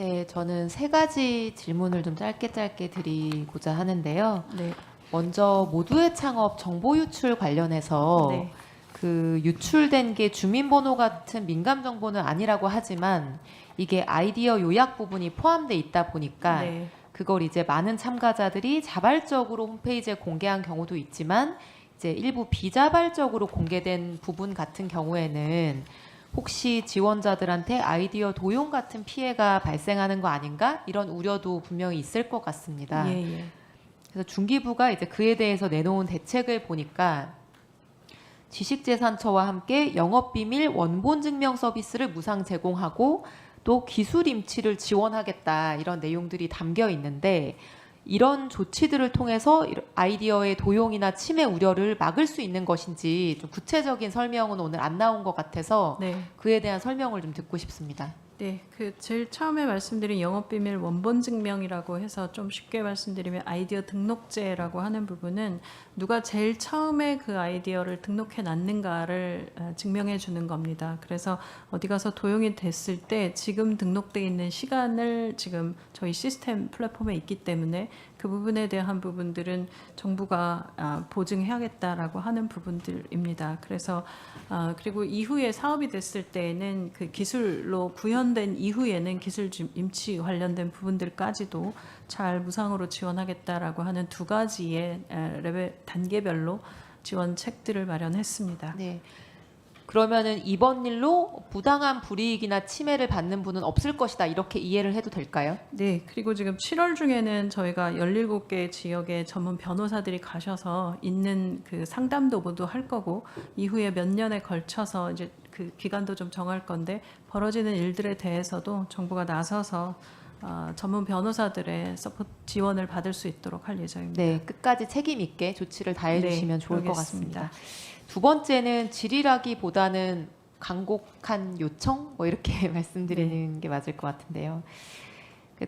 네, 저는 세 가지 질문을 좀 짧게 드리고자 하는데요. 네. 먼저 모두의 창업 정보 유출 관련해서 네. 그 유출된 게 주민번호 같은 민감 정보는 아니라고 하지만 이게 아이디어 요약 부분이 포함돼 있다 보니까 네. 그걸 이제 많은 참가자들이 자발적으로 홈페이지에 공개한 경우도 있지만 이제 일부 비자발적으로 공개된 부분 같은 경우에는 혹시 지원자들한테 아이디어 도용 같은 피해가 발생하는 거 아닌가 이런 우려도 분명히 있을 것 같습니다. 예. 그래서 중기부가 이제 그에 대해서 내놓은 대책을 보니까 지식재산처와 함께 영업비밀 원본 증명 서비스를 무상 제공하고 또 기술 임치를 지원하겠다 이런 내용들이 담겨 있는데 이런 조치들을 통해서 아이디어의 도용이나 침해 우려를 막을 수 있는 것인지 좀 구체적인 설명은 오늘 안 나온 것 같아서 네. 그에 대한 설명을 좀 듣고 싶습니다. 네. 그 제일 처음에 말씀드린 영업비밀 원본 증명이라고 해서 좀 쉽게 말씀드리면 아이디어 등록제라고 하는 부분은 누가 제일 처음에 그 아이디어를 등록해 놨는가를 증명해 주는 겁니다. 그래서 어디 가서 도용이 됐을 때 지금 등록돼 있는 시간을 지금 저희 시스템 플랫폼에 있기 때문에 그 부분에 대한 부분들은 정부가 보증해야겠다라고 하는 부분들입니다. 그래서 그리고 이후에 사업이 됐을 때에는 그 기술로 구현된 이후에는 기술 임치 관련된 부분들까지도 잘 무상으로 지원하겠다라고 하는 두 가지의 레벨 단계별로 지원책들을 마련했습니다. 네. 그러면은 이번 일로 부당한 불이익이나 침해를 받는 분은 없을 것이다 이렇게 이해를 해도 될까요? 네, 그리고 지금 7월 중에는 저희가 17개 지역의 전문 변호사들이 가셔서 있는 그 상담도 모두 할 거고 이후에 몇 년에 걸쳐서 이제 그 기간도 좀 정할 건데 벌어지는 일들에 대해서도 정부가 나서서 전문 변호사들의 서포트 지원을 받을 수 있도록 할 예정입니다. 네, 끝까지 책임 있게 조치를 다해 주시면 네, 좋을 그러겠습니다. 것 같습니다. 두 번째는 질의라기보다는 간곡한 요청 뭐 이렇게 말씀드리는 게 맞을 것 같은데요.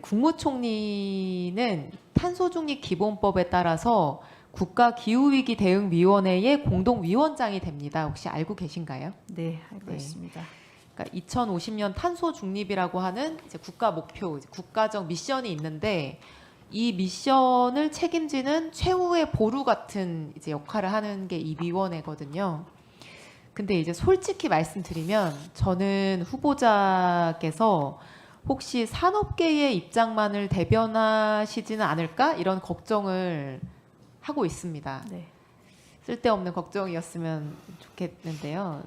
국무총리는 탄소중립 기본법에 따라서 국가기후위기 대응위원회의 공동위원장이 됩니다. 혹시 알고 계신가요? 네, 알고 네. 있습니다. 그러니까 2050년 탄소 중립이라고 하는 이제 국가 목표, 이제 국가적 미션이 있는데 이 미션을 책임지는 최후의 보루 같은 이제 역할을 하는 게 이 위원회거든요. 근데 이제 솔직히 말씀드리면 저는 후보자께서 혹시 산업계의 입장만을 대변하시지는 않을까 이런 걱정을 하고 있습니다. 네. 쓸데없는 걱정이었으면 좋겠는데요.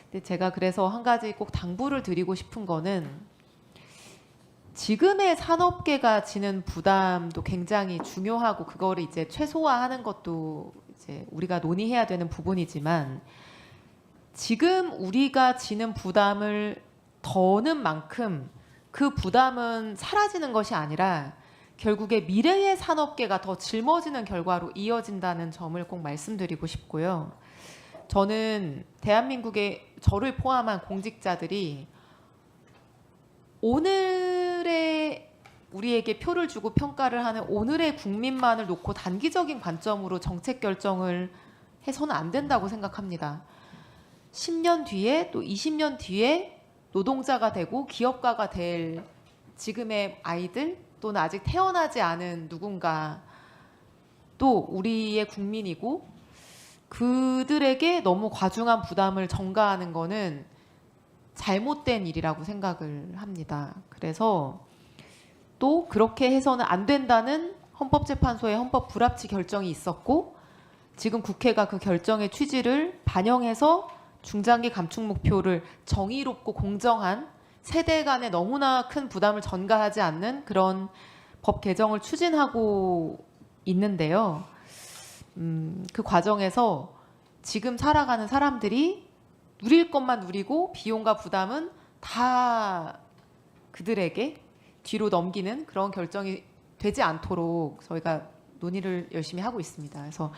근데 제가 그래서 한 가지 꼭 당부를 드리고 싶은 거는 지금의 산업계가 지는 부담도 굉장히 중요하고 그거를 이제 최소화하는 것도 이제 우리가 논의해야 되는 부분이지만 지금 우리가 지는 부담을 더는 만큼 그 부담은 사라지는 것이 아니라 결국에 미래의 산업계가 더 짊어지는 결과로 이어진다는 점을 꼭 말씀드리고 싶고요. 저는 대한민국의 저를 포함한 공직자들이 오늘의 우리에게 표를 주고 평가를 하는 오늘의 국민만을 놓고 단기적인 관점으로 정책 결정을 해서는 안 된다고 생각합니다. 10년 뒤에 또 20년 뒤에 노동자가 되고 기업가가 될 지금의 아이들 또는 아직 태어나지 않은 누군가 또 우리의 국민이고 그들에게 너무 과중한 부담을 전가하는 거는 잘못된 일이라고 생각을 합니다. 그래서 또 그렇게 해서는 안 된다는 헌법재판소의 헌법 불합치 결정이 있었고 지금 국회가 그 결정의 취지를 반영해서 중장기 감축 목표를 정의롭고 공정한 세대 간에 너무나 큰 부담을 전가하지 않는 그런 법 개정을 추진하고 있는데요. 그 과정에서 지금 살아가는 사람들이 누릴 것만 누리고 비용과 부담은 다 그들에게 뒤로 넘기는 그런 결정이 되지 않도록 저희가 논의를 열심히 하고 있습니다. 그래서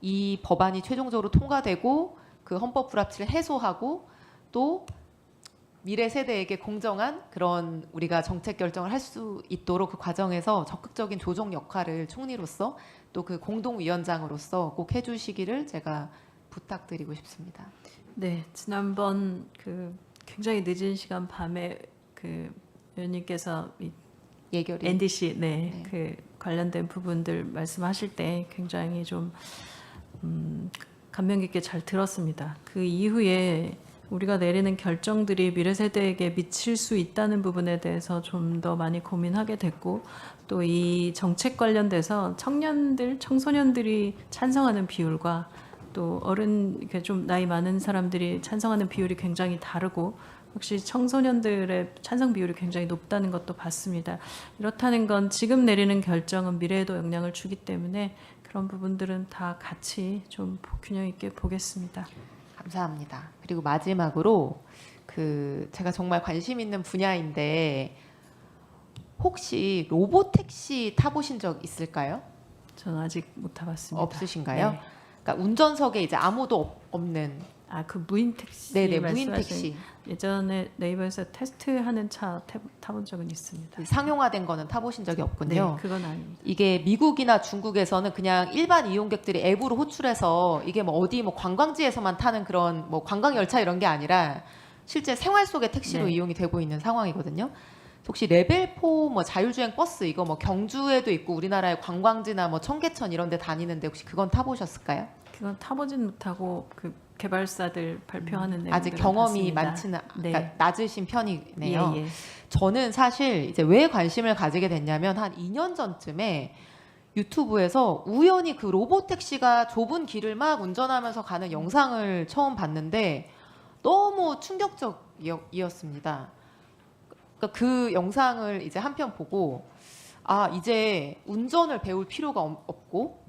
이 법안이 최종적으로 통과되고 그 헌법 불합치를 해소하고 또 미래 세대에게 공정한 그런 우리가 정책 결정을 할 수 있도록 그 과정에서 적극적인 조정 역할을 총리로서 또 그 공동위원장으로서 꼭 해주시기를 제가 부탁드리고 싶습니다. 네, 지난번 그 굉장히 늦은 시간 밤에 그 의원님께서 이 예결위. NDC 네, 네. 그 관련된 부분들 말씀하실 때 굉장히 좀 감명 깊게 잘 들었습니다. 그 이후에 우리가 내리는 결정들이 미래 세대에게 미칠 수 있다는 부분에 대해서 좀 더 많이 고민하게 됐고 또 이 정책 관련돼서 청년들, 청소년들이 찬성하는 비율과 또 어른 이렇게 좀 나이 많은 사람들이 찬성하는 비율이 굉장히 다르고 역시 청소년들의 찬성 비율이 굉장히 높다는 것도 봤습니다. 이렇다는 건 지금 내리는 결정은 미래에도 영향을 주기 때문에 그런 부분들은 다 같이 좀 균형 있게 보겠습니다. 감사합니다. 그리고 마지막으로 제가 정말 관심 있는 분야인데 혹시 로보택시 타보신 적 있을까요? 저는 아직 못 타봤습니다. 없으신가요? 네. 그러니까 운전석에 이제 아무도 없는 그 무인 택시 네네 말씀하신 무인 택시 예전에 네이버에서 테스트하는 차 타본 적은 있습니다. 상용화된 거는 타보신 적이 없군요. 네, 그건 아닙니다. 이게 미국이나 중국에서는 그냥 일반 이용객들이 앱으로 호출해서 이게 뭐 어디 뭐 관광지에서만 타는 그런 뭐 관광 열차 이런 게 아니라 실제 생활 속의 택시로 네. 이용이 되고 있는 상황이거든요. 혹시 레벨 4 뭐 자율주행 버스 이거 뭐 경주에도 있고 우리나라의 관광지나 뭐 청계천 이런 데 다니는데 혹시 그건 타보셨을까요? 그건 타보진 못하고 그 개발사들 발표하는 내용들은 아직 경험이 봤습니다. 많지는 네. 그러니까 낮으신 편이네요. 예, 예. 저는 사실 이제 왜 관심을 가지게 됐냐면 한 2년 전쯤에 유튜브에서 우연히 그 로보택시가 좁은 길을 막 운전하면서 가는 영상을 처음 봤는데 너무 충격적이었습니다. 그러니까 그 영상을 이제 한편 보고 이제 운전을 배울 필요가 없고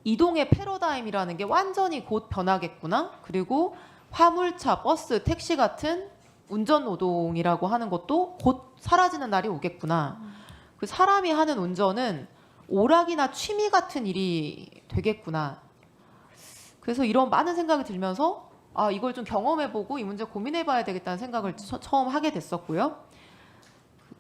이동의 패러다임이라는 게 완전히 곧 변하겠구나. 그리고 화물차, 버스, 택시 같은 운전 노동이라고 하는 것도 곧 사라지는 날이 오겠구나. 그 사람이 하는 운전은 오락이나 취미 같은 일이 되겠구나. 그래서 이런 많은 생각이 들면서 이걸 좀 경험해보고 이 문제 고민해봐야 되겠다는 생각을 처음 하게 됐었고요.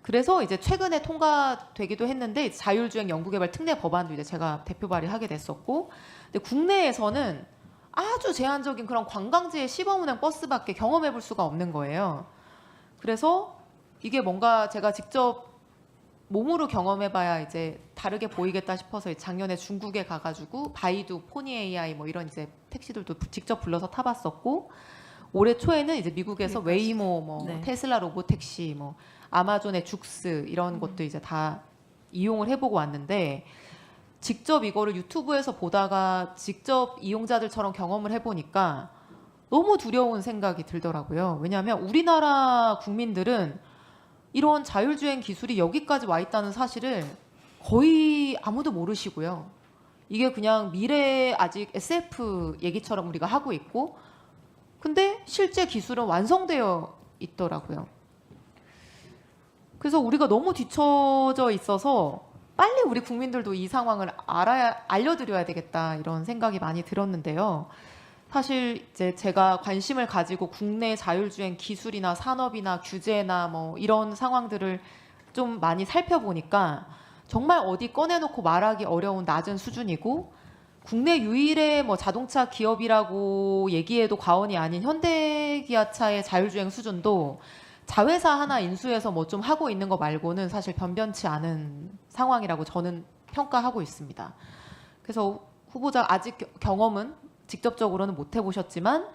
그래서 이제 최근에 통과되기도 했는데 자율주행 연구개발 특례 법안도 이제 제가 대표 발의하게 됐었고, 근데 국내에서는 아주 제한적인 그런 관광지의 시범운행 버스밖에 경험해볼 수가 없는 거예요. 그래서 이게 뭔가 제가 직접 몸으로 경험해봐야 이제 다르게 보이겠다 싶어서 작년에 중국에 가가지고 바이두, 포니 AI 뭐 이런 이제 택시들도 직접 불러서 타봤었고, 올해 초에는 이제 미국에서 웨이모, 뭐 네. 테슬라 로보택시, 뭐 아마존의 죽스 이런 것도 이제 다 이용을 해보고 왔는데 직접 이거를 유튜브에서 보다가 직접 이용자들처럼 경험을 해보니까 너무 두려운 생각이 들더라고요. 왜냐하면 우리나라 국민들은 이런 자율주행 기술이 여기까지 와 있다는 사실을 거의 아무도 모르시고요. 이게 그냥 미래 아직 SF 얘기처럼 우리가 하고 있고 근데 실제 기술은 완성되어 있더라고요. 그래서 우리가 너무 뒤처져 있어서 빨리 우리 국민들도 이 상황을 알려드려야 되겠다 이런 생각이 많이 들었는데요. 사실 이제 제가 관심을 가지고 국내 자율주행 기술이나 산업이나 규제나 뭐 이런 상황들을 좀 많이 살펴보니까 정말 어디 꺼내놓고 말하기 어려운 낮은 수준이고 국내 유일의 뭐 자동차 기업이라고 얘기해도 과언이 아닌 현대기아차의 자율주행 수준도 자회사 하나 인수해서 뭐 좀 하고 있는 거 말고는 사실 변변치 않은 상황이라고 저는 평가하고 있습니다. 그래서 후보자 아직 경험은 직접적으로는 못 해보셨지만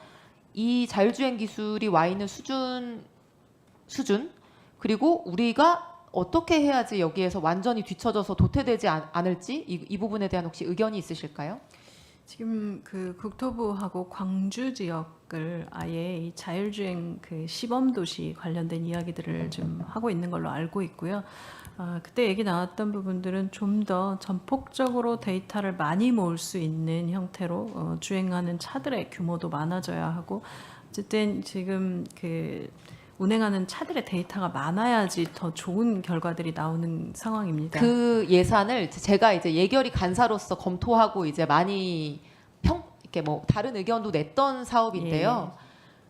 이 자율주행 기술이 와 있는 수준 그리고 우리가 어떻게 해야지 여기에서 완전히 뒤처져서 도태되지 않을지 이 부분에 대한 혹시 의견이 있으실까요? 지금 그 국토부하고 광주 지역을 아예 이 자율주행 그 시범 도시 관련된 이야기들을 좀 하고 있는 걸로 알고 있고요. 그때 얘기 나왔던 부분들은 좀 더 전폭적으로 데이터를 많이 모을 수 있는 형태로 주행하는 차들의 규모도 많아져야 하고 어쨌든 지금 그 운행하는 차들의 데이터가 많아야지 더 좋은 결과들이 나오는 상황입니다. 그 예산을 제가 이제 예결위 간사로서 검토하고 이제 많이 이렇게 뭐 다른 의견도 냈던 사업인데요.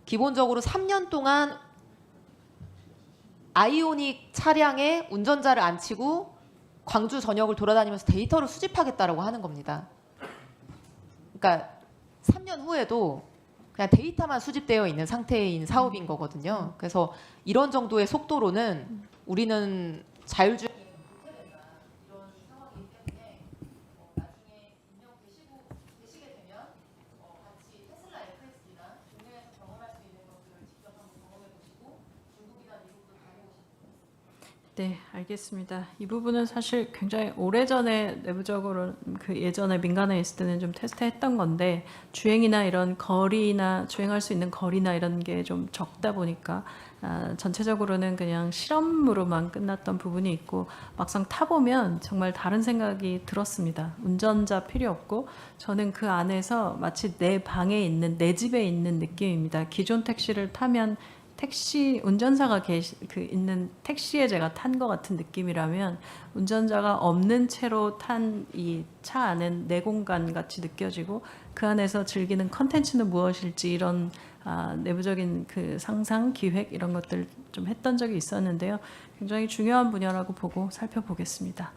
기본적으로 3년 동안 아이오닉 차량에 운전자를 안 치고 광주 전역을 돌아다니면서 데이터를 수집하겠다라고 하는 겁니다. 그러니까 3년 후에도 그냥 데이터만 수집되어 있는 상태인 사업인 거거든요. 그래서 이런 정도의 속도로는 우리는 자율주행 네, 알겠습니다. 이 부분은 사실 굉장히 오래전에 내부적으로 그 예전에 민간에 있을 때는 좀 테스트했던 건데 주행이나 이런 거리나 주행할 수 있는 거리나 이런 게 좀 적다 보니까 전체적으로는 그냥 실험으로만 끝났던 부분이 있고 막상 타보면 정말 다른 생각이 들었습니다. 운전자 필요 없고 저는 그 안에서 마치 내 방에 있는 내 집에 있는 느낌입니다. 기존 택시를 타면 택시 운전사가 있는 택시에 제가 탄 것 같은 느낌이라면 운전자가 없는 채로 탄 이 차 안은 내 공간 같이 느껴지고 그 안에서 즐기는 컨텐츠는 무엇일지 이런 내부적인 그 상상 기획 이런 것들 좀 했던 적이 있었는데요. 굉장히 중요한 분야라고 보고 살펴보겠습니다.